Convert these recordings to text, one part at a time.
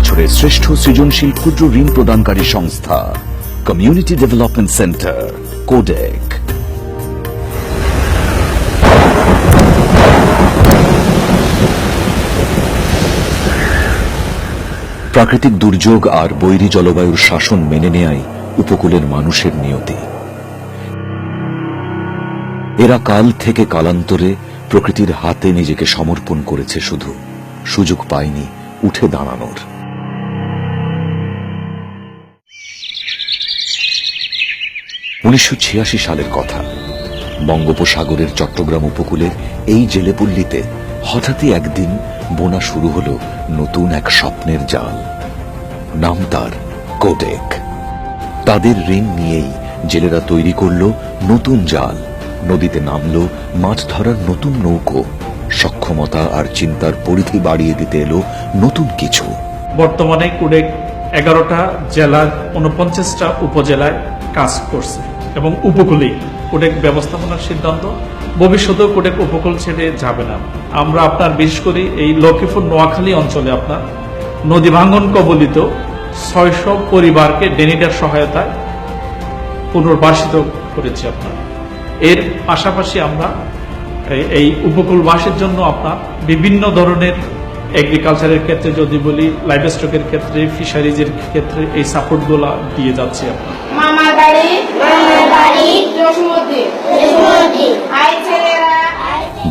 বছরের শ্রেষ্ঠ সৃজনশীল ক্ষুদ্র ঋণ প্রদানকারী সংস্থা কমিউনিটি ডেভেলপমেন্ট সেন্টার কোডেক। প্রাকৃতিক দুর্যোগ আর বৈরী জলবায়ুর শাসন মেনে নেয়াই উপকূলের মানুষের নিয়তি। এরা কাল থেকে কালান্তরে প্রকৃতির হাতে নিজেকে সমর্পণ করেছে, শুধু সুযোগ পায়নি উঠে দাঁড়ানোর। (1986 সালের কথা। বঙ্গোপসাগরের চট্টগ্রাম উপকূলের এই জেলেপল্লীতে হঠাৎই একদিন বোনা শুরু হল নতুন এক স্বপ্নের জাল। নাম তার কোডেক। তাদের ঋণ নিয়েই জেলেরা তৈরি করল নতুন জাল, নদীতে নামল মাছ ধরার নতুন নৌকো। সক্ষমতা আর চিন্তার পরিধি বাড়িয়ে দিতে এলো নতুন কিছু। বর্তমানে কোডেক 11টা জেলার 49টা উপজেলায় কাজ করছে এবং উপকূলেই কোডেক ব্যবস্থাপনার সিদ্ধান্ত। ভবিষ্যতেও কোডেক উপকূল ছেড়ে যাবে না। আমরা আপনার বিশেষ করে এই লক্ষ্মীপুর নোয়াখালী অঞ্চলে আপনার নদী ভাঙ্গন কবলিত 600 পরিবারকে ডেনিডার সহায়তায় পুনর্বাসিত করেছি আপনার। এর পাশাপাশি আমরা এই উপকূলবাসীর জন্য আপনার বিভিন্ন ধরনের এগ্রিকালচারের ক্ষেত্রে যদি বলি, লাইভ স্টকের ক্ষেত্রে, ফিশারিজের ক্ষেত্রে এই সাপোর্টগুলো দিয়ে যাচ্ছি আপনার।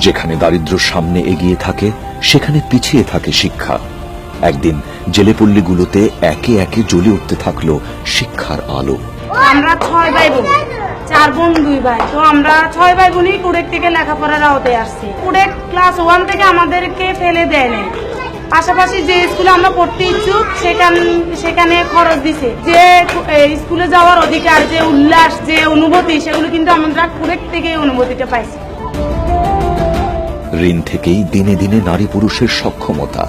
যেখানে দারিদ্র্য সামনে এগিয়ে থাকে সেখানে পিছিয়ে থাকে শিক্ষা। একদিন জেলেপল্লীগুলোতে একে একে জ্বলে উঠতে থাকলো শিক্ষার আলো। আমরা 6 ভাই বোন, 4 বোন 2 ভাই। তো আমরা 6 ভাই বোনই কুড়েক থেকে লেখাপড়ার আওতায় আসছি। কুড়েক ক্লাস 1 থেকে আমাদেরকে ফেলে দেয় নাই। পাশাপাশি যে স্কুলে আমরা পড়তে ইচ্ছুক সেখানে খরচ দিছে। যে স্কুলে যাওয়ার অধিকার, যে উল্লাস, যে অনুভূতি, সেগুলো কিন্তু আমরা কুড়েক থেকে অনুভূতিটা পাইছি। ঋণ থেকেই দিনে দিনে নারী পুরুষের সক্ষমতা।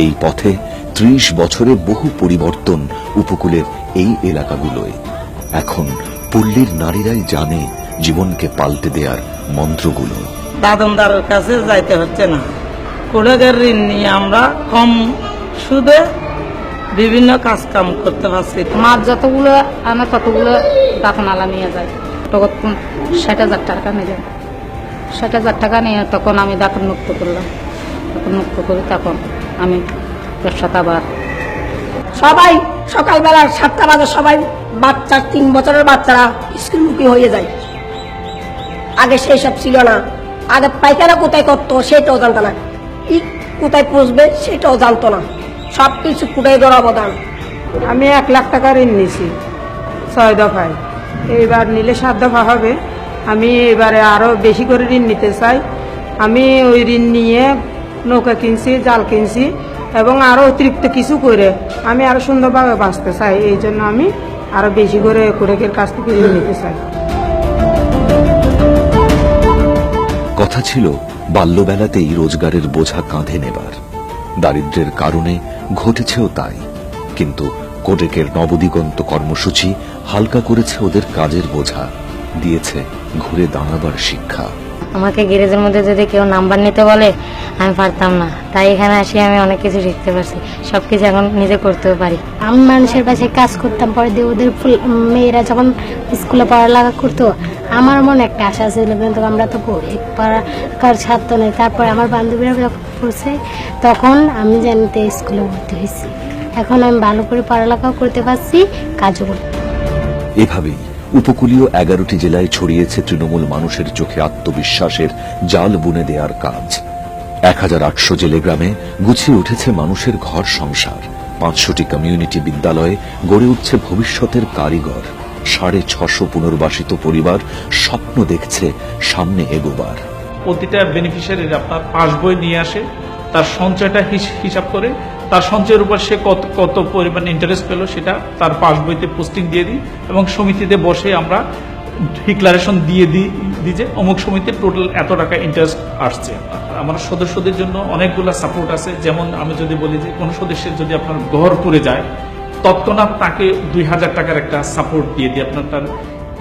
এই পথে 30 বছরে বহু পরিবর্তন উপকূলের এই এলাকাগুলোয়। এখন পল্লীর নারীরাই জানে জীবনকে পাল্টে দেওয়ার মন্ত্রগুলো। দাদনদারের কাছে যাইতে হচ্ছে না। কোডেকের ঋণ নিয়ে আমরা কম সুদে বিভিন্ন কাজ কাম করতে পারছি। মাছ যতগুলো আনা ততগুলো দাফন আলা নিয়ে যায়। তখন 60,000 টাকা নিয়ে 60,000 টাকা নিয়ে তখন আমি দাফন মুক্ত করলাম। তখন মুক্ত করি তখন আমি ব্যবসাটা আবার সবাই সকালবেলা 7টা বাজে সবাই বাচ্চা 3 বছরের বাচ্চারা স্কুলমুখী হয়ে যায়। আগে সেই সব ছিল না। আগে পায়খানা কোথায় করতো সেটাও জানতো না, ইট কোথায় পচবে সেটাও জানতো না। সবকিছু কুড়াই দেওয়ার অবদান। আমি 1 লাখ টাকা ঋণ নিছি 6 দফায়। এইবার নিলে 7 দফা হবে। আমি এবারে আরো বেশি করে ঋণ নিতে চাই। আমি ওই ঋণ নিয়ে নৌকা কিনছি, জাল কিনছি এবং আরো অতিরিক্ত কিছু করে আমি আরো সুন্দরভাবে বাঁচতে চাই। এই জন্য আমি আরো বেশি করে কোডেকের কাছ থেকে ঋণ নিতে চাই। কথা ছিল বাল্যবেলাতেই রোজগারের বোঝা কাঁধে নেবার। দারিদ্র্যের কারণে ঘটেছেও তাই। কিন্তু কোডেকের নবদিগন্ত কর্মসূচি হালকা করেছে ওদের কাজের বোঝা, দিয়েছে ঘুরে দাঁড়াবার শিক্ষা। আমাকে গ্যারেজের মধ্যে যদি কেউ নাম্বার নিতে বলে আমি পারতাম না, তাই এখানে আসি আমি অনেক কিছু শিখতে পারছি। সবকিছু এখন নিজে করতেও পারি। আমি মানুষের পাশে কাজ করতাম, পরে দিয়ে ওদের মেয়েরা যখন স্কুলে পড়ালেখা করতো আমার মনে একটা আশা ছিল, কিন্তু আমরা তো পড়ার ছাত্র নেই। তারপরে আমার বান্ধবীরা যখন পড়ছে তখন আমি জানতে স্কুলে ভর্তি হয়েছি। এখন আমি ভালো করে পড়ালেখাও করতে পারছি, কাজও করতে। এভাবেই উপকূলীয় 11টি জেলায় ছড়িয়েছে তৃণমূল মানুষের চোখে আত্মবিশ্বাসের জাল বুনে দেওয়ার কাজ। 1800 জেলে গ্রামে গুছিয়ে উঠেছে মানুষের ঘর সংসার। 500টি কমিউনিটি বিদ্যালয়ে গড়ে উঠছে ভবিষ্যতের কারিগর। 650 পুনর্বাসিত পরিবার স্বপ্ন দেখছে সামনে এগোবার। প্রতিটা বেনিফিশিয়ারির আপনার পাসবই নিয়ে আসে, তার সঞ্চয়টা হিসাব করে, তার সঞ্চয়ের উপর সে কত পরিমাণ ইন্টারেস্ট পেল সেটা তার পাসবইতে পোস্টিং দিয়ে দিই এবং সমিতিতে বসে আমরা ডিক্লারেশন দিয়ে দিই যে অমুক সমিতির টোটাল এত টাকা ইন্টারেস্ট আসছে। আমার সদস্যদের জন্য অনেকগুলো সাপোর্ট আছে। যেমন আমি যদি বলি যে কোনো সদস্যের যদি আপনার ঘর পুড়ে যায় তৎক্ষণাৎ তাকে 2000 টাকার একটা সাপোর্ট দিয়ে দিই আপনার। তার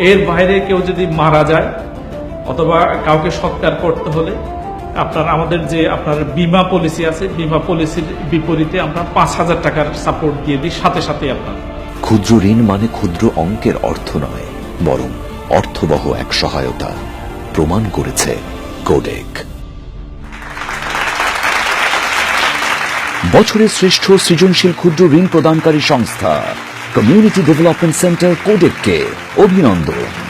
এর বাইরে কেউ যদি মারা যায় অথবা কাউকে সৎকার করতে হলে আপনার আমাদের যে আপনার বীমা পলিসি আছে, বীমা পলিসির বিপরীতে আমরা 5,000 টাকার সাপোর্ট দিয়ে দিই সাথে সাথে আপনার। ক্ষুদ্র ঋণ মানে ক্ষুদ্র অঙ্কের অর্থ নয়, বরং অর্থবহ এক সহায়তা, প্রমাণ করেছে কোডেক। বছরের শ্রেষ্ঠ সৃজনশীল ক্ষুদ্র ঋণ প্রদানকারী সংস্থা কমিউনিটি ডেভেলপমেন্ট সেন্টার কোডেককে অভিনন্দন।